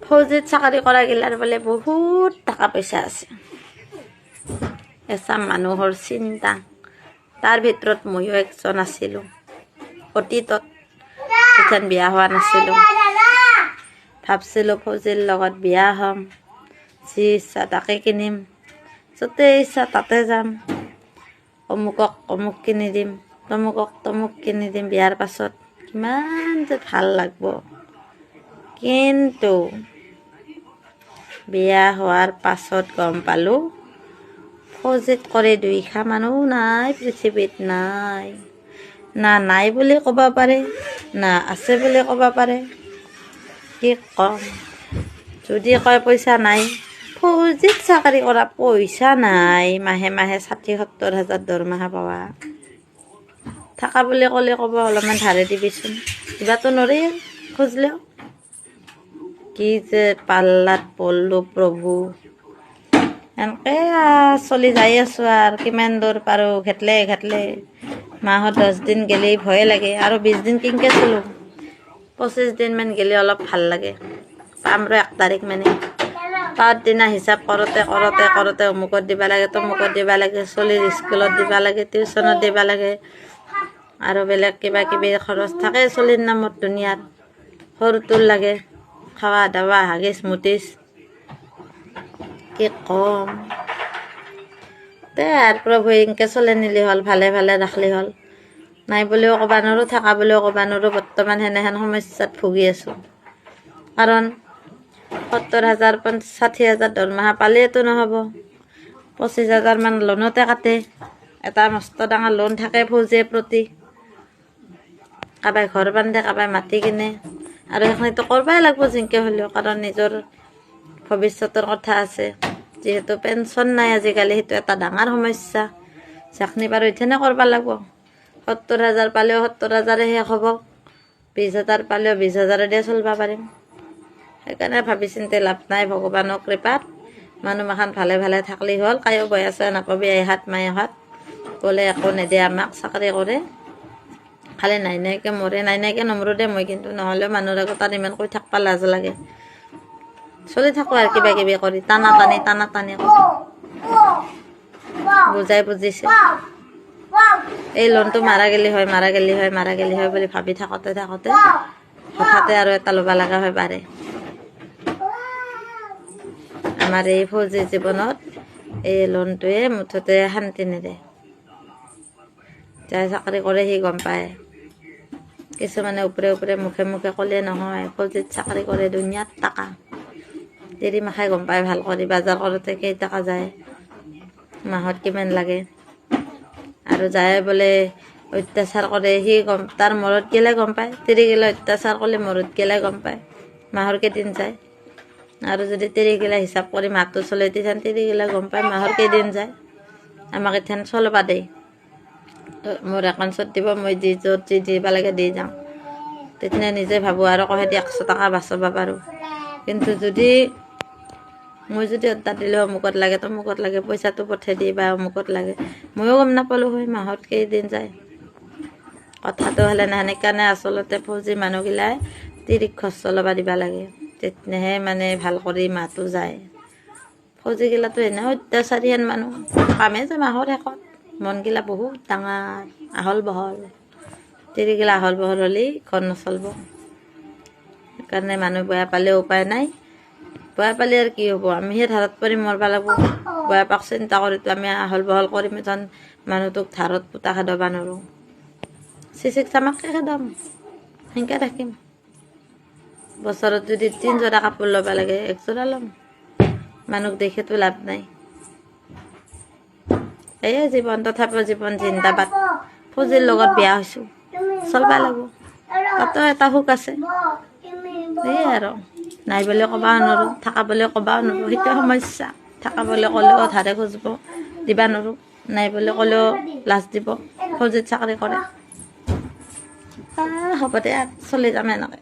ফৌজিত চাকৰি কৰা গিলাৰ বোলে বহুত টকা পইচা আছে। এচাম মানুহৰ চিন্তা, তাৰ ভিতৰত ময়ো একজন আছিলোঁ। অতীতত যেতিয়া বিয়া হোৱা নাছিলোঁ, ভাবছিলোঁ ফৌজিৰ লগত বিয়া হ'ম, যি ইচ্ছা তাকে কিনিম, য'তে ইচ্ছা তাতে যাম, অমুকক অমুক কিনি দিম, তমুকক তমুক কিনি দিম, বিয়াৰ পাছত কিমান যে ভাল লাগব। কিন্তু বিয়া হোৱাৰ পাছত গম পালোঁ ফৌজিত কৰি দুইখা মানুহ নাই পৃথিৱীত, নাই। নাই বুলি ক'ব পাৰে, না আছে বুলি ক'ব পাৰে। কি ক'ম, যদি কয় পইচা নাই, ফৌজিত চাকৰি কৰা পইচা নাই, মাহে মাহে ৬০-৭০ হাজাৰ দৰমহা পাৱা। থাকা বুলি ক'লে ক'ব অলপমান ধাৰে দিবিচোন, দিবাতো নৰে খুজিলেও। কি যে পাল্লাত পৰলো প্ৰভু, এনেকৈ চলি যাই আছোঁ আৰু কিমান দূৰ পাৰোঁ ঘেটলে। মাহত 10 দিন গেলি ভয়ে লাগে, আৰু 20 দিন কেনেকৈ চলোঁ, 25 দিনমান গেলি অলপ ভাল লাগে। পাম 1 তাৰিখ মানে পাৱাৰ দিনা হিচাপ কৰোঁতে অমুকত দিবা লাগে, তমুকত দিবা লাগে, চলিৰ স্কুলত দিবা লাগে, টিউচনত দিবা লাগে, আৰু বেলেগ কিবা কিবি খৰচ থাকে চলিৰ নামত দুনিয়াত। সৰুটোৰ লাগে খাৱা দাৱা, হাগিছ মুতিছ, কি ক'ম। আৰু প্ৰভুৱে এনেকৈ চলাই নিলি হ'ল, ভালে ৰাখলি হ'ল। নাই বুলিও ক'ব নোৱাৰোঁ, থাকা বুলিও ক'ব নোৱাৰোঁ। বৰ্তমান সেনেহেন সমস্যাত ভুগি আছোঁ। কাৰণ ৭০,০০০ ৬০,০০০ দৰমহা পালেতো নহ'ব, 25,000 মান লোনতে কাটে। এটা মস্ত ডাঙৰ লোন থাকে ফৌজিৰ প্ৰতি। কাবাই ঘৰ বান্ধে, কাবাই মাটি কিনে, আৰু সেইখিনিতো কৰিবই লাগিব যেনেকৈ হ'লেও, কাৰণ নিজৰ ভৱিষ্যতৰ কথা আছে। যিহেতু পেঞ্চন নাই আজিকালি, সেইটো এটা ডাঙৰ সমস্যা। যিখিনি পাৰোঁ সেইখিনি কৰিব লাগিব। ৭০,০০০ পালেও ৭০,০০০ শেষ হ'ব, 20,000 পালেও 20,000 দিয়ে চলিব পাৰিম। সেইকাৰণে ভাবি চিন্তি লাভ নাই। ভগৱানৰ কৃপাত মানুহমাখান ভালে থাকলি হ'ল। কায়ো বয়া চয়া নকবি, আইহাত মাইহাত গ'লে একো নেদে আমাক, চাকৰি কৰে খালি নাইকে মৰে। নাইকে নমৰো দে মই, কিন্তু নহ'লেও মানুহৰ আগত আৰু ইমান কৈ থাকবা লাজ লাগে। চলি থাকোঁ আৰু কিবা কিবি কৰি, টানা টানি কৰি বুজাই বুজিছে। এই লোনটো মাৰা গেলি হয় বুলি ভাবি থাকোঁতে হঠাতে আৰু এটা ল'ব লগা হয় পাৰে। আমাৰ এই ফৌজি জীৱনত এই লোনটোৱে মুঠতে শান্তি নিদে। যাই চাকৰি কৰে সি গম পায়। কিছুমানে ওপৰে মুখে ক'লে নহয়, ফৌজিত চাকৰি কৰে দুনিয়াত টকা। দেৰি মাখাই গম পায় ভাল কৰি, বজাৰ কৰোঁতে কেইটকা যায়, মাহত কিমান লাগে। আৰু যায় বোলে অত্যাচাৰ কৰে, সি তাৰ মূৰত গেলে গম পায়। তিৰি গেলে অত্যাচাৰ কৰিলে মূৰত গেলে গম পায় মাহৰ কেইদিন যায়। আৰু যদি তিৰি গেলা হিচাপ কৰি মাহটো চলে, তেতিয়া তিৰি গেলা গম পায় মাহৰ কেইদিন যায়। আমাক এতিয়া চলবা দেই, মোৰ একাউণ্টত দিব, মই য'ত যি দিব লাগে দি যাওঁ। তেতিয়া নিজে ভাবোঁ আৰু কহে 100 টকা বাচাব পাৰোঁ। কিন্তু যদি মই অৰ্ডাৰ দিলে অমুকত লাগে, তমুকত লাগে, পইচাটো পঠাই দি বা অমুকত লাগে, ময়ো গম নাপালোঁ হয় মাহত কেইদিন যায়। কথাটো হ'লে নহয়। সেইকাৰণে আচলতে ফৌজি মানুহগিলাই তিৰিক ঘৰ চলাব দিব লাগে, তেতিয়াহে মানে ভাল কৰি মাহটো যায়। ফৌজিগিলাটো এনেও অত্যাচাৰী হেন মানুহ, কামে যে মাহৰ শেষত। মনগিলা বহুত ডাঙৰ, আহল বহল। তিৰিগিলা আহল বহল হ'লেই ঘৰ নচলিব। সেইকাৰণে মানুহ বেয়া পালেও উপায় নাই। বেয়া পালে আৰু কি হ'ব, আমিহে ধাৰত পৰি মৰিব লাগিব। বেয়া পাক চিন্তা কৰিতো আমি আহল বহল কৰিম, যেন মানুহটোক ধাৰত পোতা খেদাব নোৱাৰোঁ। চিচিক চামাককৈ খেদাম, সেনেকৈ থাকিম। বছৰত যদি 3 যোৰা কাপোৰ ল'ব লাগে, 1 যোৰা ল'ম। মানুহক দেখেতো লাভ নাই। এই জীৱন, তথাপিও জীৱন জিন্দাবাদ। ফৌজিৰ লগত বিয়া হৈছোঁ, চলিব লাগিব, তাতো এটা সুখ আছে। সেয়ে আৰু নাই বুলি ক'বও নোৱাৰোঁ, থাকা বুলি ক'বও নোৱাৰোঁ। সেইটো সমস্যা। থাকা বুলি ক'লেও ধাৰে খুজিব, দিবা নোৱাৰোঁ। নাই বুলি ক'লেও লাজ দিব, ফৌজিত চাকৰি কৰে। হ'ব দে, চলি যাম এনেকৈ।